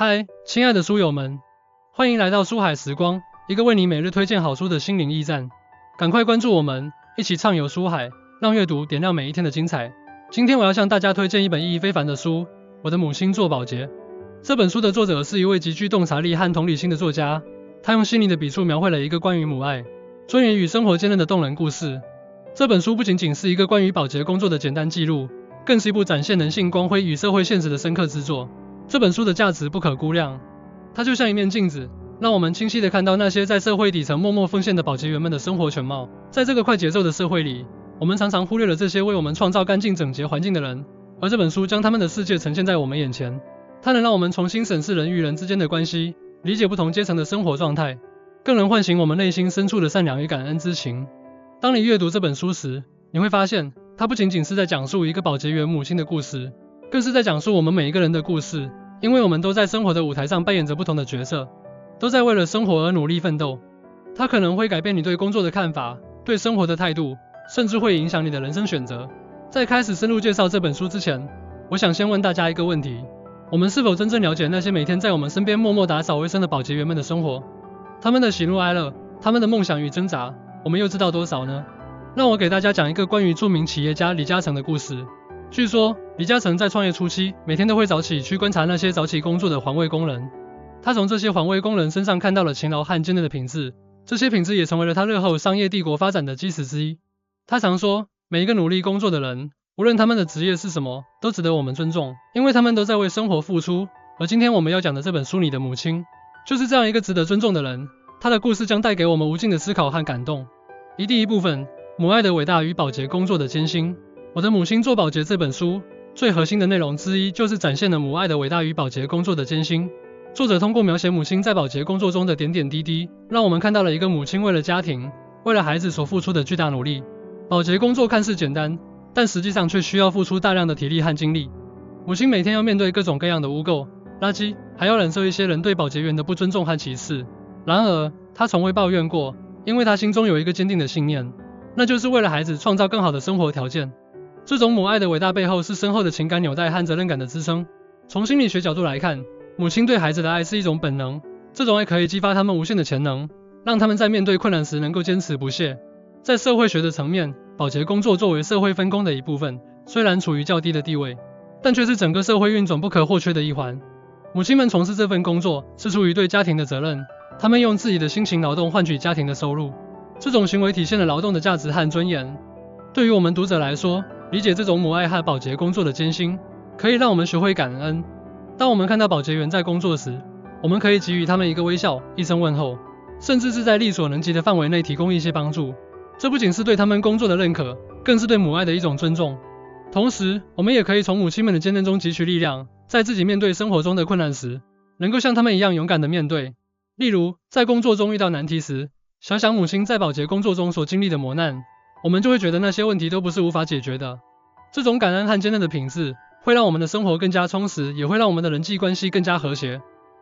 嗨，亲爱的书友们，欢迎来到书海时光，一个为你每日推荐好书的心灵驿站。赶快关注我们，一起畅游书海，让阅读点亮每一天的精彩。今天我要向大家推荐一本意义非凡的书《我的母亲做保洁》。这本书的作者是一位极具洞察力和同理心的作家，他用细腻的笔触描绘了一个关于母爱、尊严与生活坚韧的动人故事。这本书不仅仅是一个关于保洁工作的简单记录，更是一部展现人性光辉与社会现实的深刻之作。这本书的价值不可估量，它就像一面镜子，让我们清晰地看到那些在社会底层默默奉献的保洁员们的生活全貌。在这个快节奏的社会里，我们常常忽略了这些为我们创造干净整洁环境的人，而这本书将他们的世界呈现在我们眼前。它能让我们重新审视人与人之间的关系，理解不同阶层的生活状态，更能唤醒我们内心深处的善良与感恩之情。当你阅读这本书时，你会发现，它不仅仅是在讲述一个保洁员母亲的故事，更是在讲述我们每一个人的故事。因为我们都在生活的舞台上扮演着不同的角色，都在为了生活而努力奋斗。它可能会改变你对工作的看法，对生活的态度，甚至会影响你的人生选择。在开始深入介绍这本书之前，我想先问大家一个问题：我们是否真正了解那些每天在我们身边默默打扫卫生的保洁员们的生活？他们的喜怒哀乐，他们的梦想与挣扎，我们又知道多少呢？让我给大家讲一个关于著名企业家李嘉诚的故事。据说，李嘉诚在创业初期，每天都会早起去观察那些早起工作的环卫工人。他从这些环卫工人身上看到了勤劳和坚韧的品质，这些品质也成为了他日后商业帝国发展的基石之一。他常说，每一个努力工作的人，无论他们的职业是什么，都值得我们尊重，因为他们都在为生活付出。而今天我们要讲的这本书里的母亲，就是这样一个值得尊重的人。她的故事将带给我们无尽的思考和感动。第一部分，母爱的伟大与保洁工作的艰辛。我的母亲做保洁这本书最核心的内容之一，就是展现了母爱的伟大与保洁工作的艰辛。作者通过描写母亲在保洁工作中的点点滴滴，让我们看到了一个母亲为了家庭、为了孩子所付出的巨大努力。保洁工作看似简单，但实际上却需要付出大量的体力和精力。母亲每天要面对各种各样的污垢、垃圾，还要忍受一些人对保洁员的不尊重和歧视。然而，她从未抱怨过，因为她心中有一个坚定的信念，那就是为了孩子创造更好的生活条件。这种母爱的伟大背后是深厚的情感纽带和责任感的支撑。从心理学角度来看，母亲对孩子的爱是一种本能，这种爱可以激发他们无限的潜能，让他们在面对困难时能够坚持不懈。在社会学的层面，保洁工作作为社会分工的一部分，虽然处于较低的地位，但却是整个社会运转不可或缺的一环。母亲们从事这份工作是出于对家庭的责任，她们用自己的辛勤劳动换取家庭的收入，这种行为体现了劳动的价值和尊严。对于我们读者来说，理解这种母爱和保洁工作的艰辛，可以让我们学会感恩。当我们看到保洁员在工作时，我们可以给予他们一个微笑，一声问候，甚至是在力所能及的范围内提供一些帮助。这不仅是对他们工作的认可，更是对母爱的一种尊重。同时，我们也可以从母亲们的坚韧中汲取力量，在自己面对生活中的困难时，能够像他们一样勇敢地面对。例如，在工作中遇到难题时，想想母亲在保洁工作中所经历的磨难，我们就会觉得那些问题都不是无法解决的。这种感恩和坚韧的品质，会让我们的生活更加充实，也会让我们的人际关系更加和谐。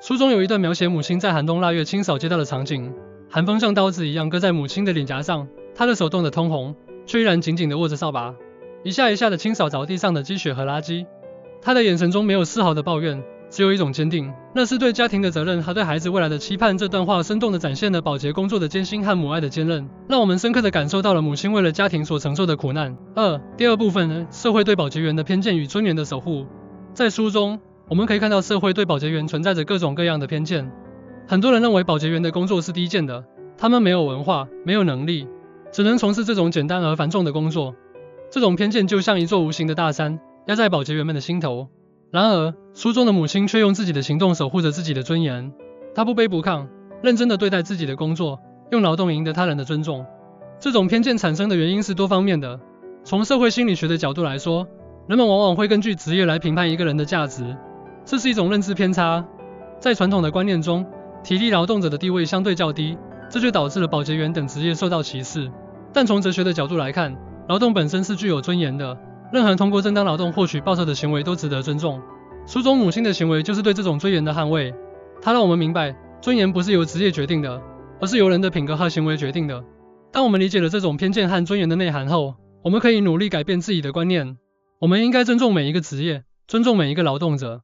书中有一段描写母亲在寒冬腊月清扫街道的场景，寒风像刀子一样割在母亲的脸颊上，她的手冻得通红，却依然紧紧地握着扫把，一下一下地清扫着地上的积雪和垃圾。她的眼神中没有丝毫的抱怨，只有一种坚定，那是对家庭的责任和对孩子未来的期盼。这段话生动地展现了保洁工作的艰辛和母爱的坚韧，让我们深刻地感受到了母亲为了家庭所承受的苦难。第二部分呢，社会对保洁员的偏见与尊严的守护。在书中，我们可以看到社会对保洁员存在着各种各样的偏见。很多人认为保洁员的工作是低贱的，他们没有文化，没有能力，只能从事这种简单而繁重的工作。这种偏见就像一座无形的大山，压在保洁员们的心头。然而，书中的母亲却用自己的行动守护着自己的尊严。她不卑不亢，认真地对待自己的工作，用劳动赢得他人的尊重。这种偏见产生的原因是多方面的。从社会心理学的角度来说，人们往往会根据职业来评判一个人的价值，这是一种认知偏差。在传统的观念中，体力劳动者的地位相对较低，这就导致了保洁员等职业受到歧视。但从哲学的角度来看，劳动本身是具有尊严的。任何通过正当劳动获取报酬的行为都值得尊重。书中母亲的行为就是对这种尊严的捍卫。它让我们明白，尊严不是由职业决定的，而是由人的品格和行为决定的。当我们理解了这种偏见和尊严的内涵后，我们可以努力改变自己的观念。我们应该尊重每一个职业，尊重每一个劳动者。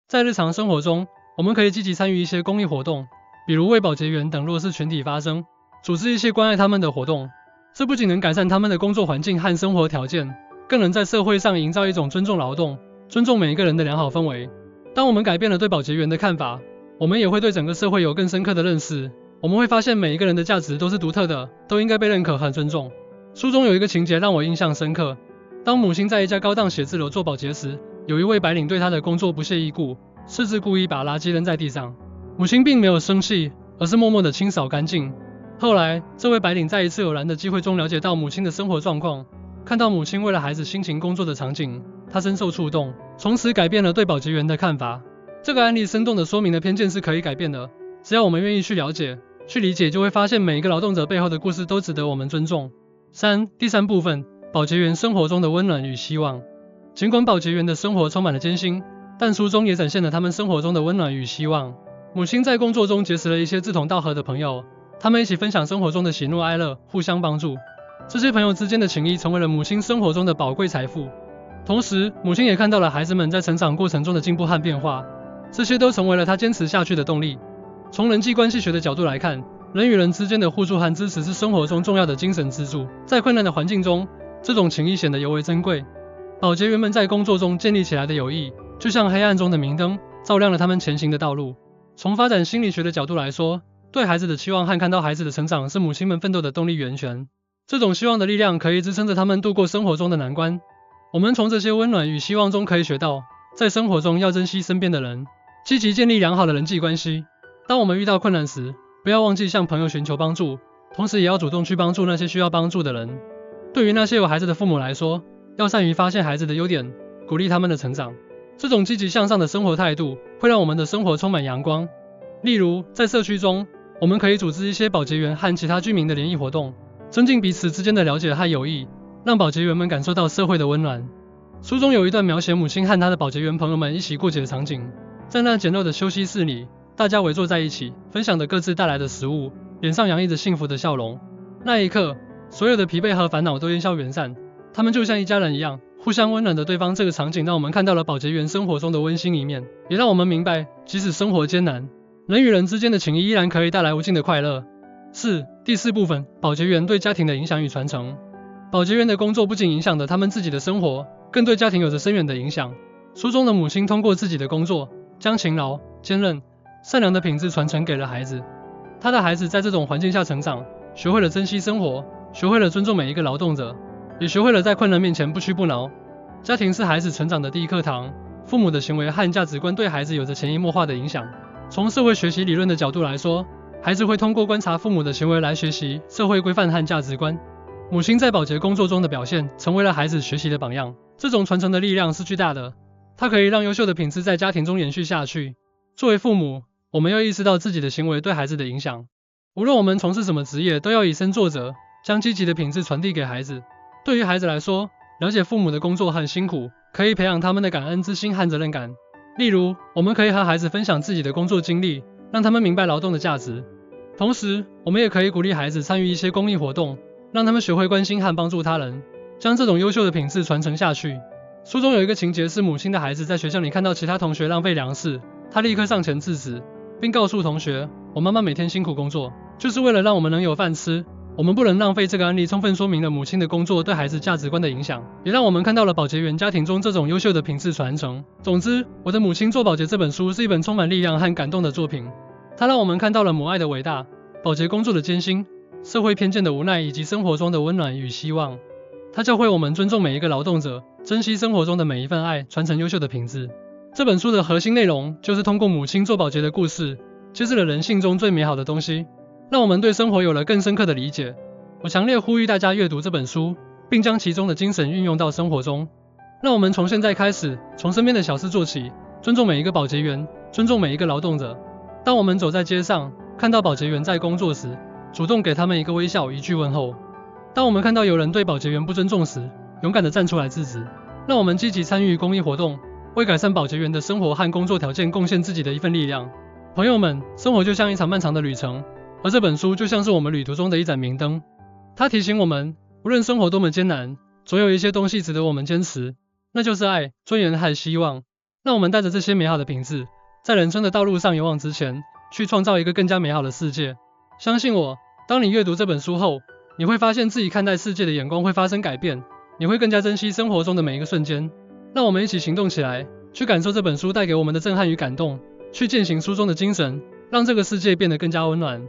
在日常生活中，我们可以积极参与一些公益活动，比如为保洁员等弱势群体发声，组织一些关爱他们的活动。这不仅能改善他们的工作环境和生活条件，更能在社会上营造一种尊重劳动、尊重每一个人的良好氛围。当我们改变了对保洁员的看法，我们也会对整个社会有更深刻的认识。我们会发现每一个人的价值都是独特的，都应该被认可和尊重。书中有一个情节让我印象深刻，当母亲在一家高档写字楼做保洁时，有一位白领对她的工作不屑一顾，甚至故意把垃圾扔在地上。母亲并没有生气，而是默默地清扫干净。后来，这位白领在一次偶然的机会中了解到母亲的生活状况，看到母亲为了孩子辛勤工作的场景，他深受触动，从此改变了对保洁员的看法。这个案例生动地说明了偏见是可以改变的，只要我们愿意去了解、去理解，就会发现每一个劳动者背后的故事都值得我们尊重。第三部分，保洁员生活中的温暖与希望。尽管保洁员的生活充满了艰辛，但书中也展现了他们生活中的温暖与希望。母亲在工作中结识了一些志同道合的朋友，他们一起分享生活中的喜怒哀乐，互相帮助。这些朋友之间的情谊成为了母亲生活中的宝贵财富。同时，母亲也看到了孩子们在成长过程中的进步和变化，这些都成为了她坚持下去的动力。从人际关系学的角度来看，人与人之间的互助和支持是生活中重要的精神支柱。在困难的环境中，这种情谊显得尤为珍贵。保洁员们在工作中建立起来的友谊，就像黑暗中的明灯，照亮了他们前行的道路。从发展心理学的角度来说，对孩子的期望和看到孩子的成长是母亲们奋斗的动力源泉。这种希望的力量可以支撑着他们度过生活中的难关。我们从这些温暖与希望中可以学到，在生活中要珍惜身边的人，积极建立良好的人际关系。当我们遇到困难时，不要忘记向朋友寻求帮助，同时也要主动去帮助那些需要帮助的人。对于那些有孩子的父母来说，要善于发现孩子的优点，鼓励他们的成长。这种积极向上的生活态度，会让我们的生活充满阳光。例如，在社区中，我们可以组织一些保洁员和其他居民的联谊活动，增进彼此之间的了解和友谊，让保洁员们感受到社会的温暖。书中有一段描写母亲和她的保洁员朋友们一起过节的场景，在那简陋的休息室里，大家围坐在一起，分享着各自带来的食物，脸上洋溢着幸福的笑容。那一刻，所有的疲惫和烦恼都烟消云散，他们就像一家人一样，互相温暖着对方。这个场景让我们看到了保洁员生活中的温馨一面，也让我们明白，即使生活艰难，人与人之间的情谊依然可以带来无尽的快乐。第四部分，保洁员对家庭的影响与传承。保洁员的工作不仅影响着他们自己的生活，更对家庭有着深远的影响。书中的母亲通过自己的工作，将勤劳、坚韧、善良的品质传承给了孩子。她的孩子在这种环境下成长，学会了珍惜生活，学会了尊重每一个劳动者，也学会了在困难面前不屈不挠。家庭是孩子成长的第一课堂，父母的行为和价值观对孩子有着潜移默化的影响。从社会学习理论的角度来说，孩子会通过观察父母的行为来学习社会规范和价值观。母亲在保洁工作中的表现，成为了孩子学习的榜样。这种传承的力量是巨大的，它可以让优秀的品质在家庭中延续下去。作为父母，我们要意识到自己的行为对孩子的影响。无论我们从事什么职业，都要以身作则，将积极的品质传递给孩子。对于孩子来说，了解父母的工作很辛苦，可以培养他们的感恩之心和责任感。例如，我们可以和孩子分享自己的工作经历，让他们明白劳动的价值。同时，我们也可以鼓励孩子参与一些公益活动，让他们学会关心和帮助他人，将这种优秀的品质传承下去。书中有一个情节是母亲的孩子在学校里看到其他同学浪费粮食，他立刻上前制止，并告诉同学，我妈妈每天辛苦工作，就是为了让我们能有饭吃，我们不能浪费。这个案例充分说明了母亲的工作对孩子价值观的影响，也让我们看到了保洁员家庭中这种优秀的品质传承。总之，我的母亲做保洁这本书是一本充满力量和感动的作品，它让我们看到了母爱的伟大，保洁工作的艰辛，社会偏见的无奈，以及生活中的温暖与希望。它教会我们尊重每一个劳动者，珍惜生活中的每一份爱，传承优秀的品质。这本书的核心内容就是通过母亲做保洁的故事，揭示了人性中最美好的东西，让我们对生活有了更深刻的理解。我强烈呼吁大家阅读这本书，并将其中的精神运用到生活中。让我们从现在开始，从身边的小事做起，尊重每一个保洁员，尊重每一个劳动者。当我们走在街上，看到保洁员在工作时，主动给他们一个微笑，一句问候。当我们看到有人对保洁员不尊重时，勇敢地站出来制止。让我们积极参与公益活动，为改善保洁员的生活和工作条件贡献自己的一份力量。朋友们，生活就像一场漫长的旅程，而这本书就像是我们旅途中的一盏明灯。它提醒我们，无论生活多么艰难，总有一些东西值得我们坚持，那就是爱、尊严和希望。让我们带着这些美好的品质，在人生的道路上勇往直前，去创造一个更加美好的世界。相信我，当你阅读这本书后，你会发现自己看待世界的眼光会发生改变，你会更加珍惜生活中的每一个瞬间。让我们一起行动起来，去感受这本书带给我们的震撼与感动，去践行书中的精神，让这个世界变得更加温暖。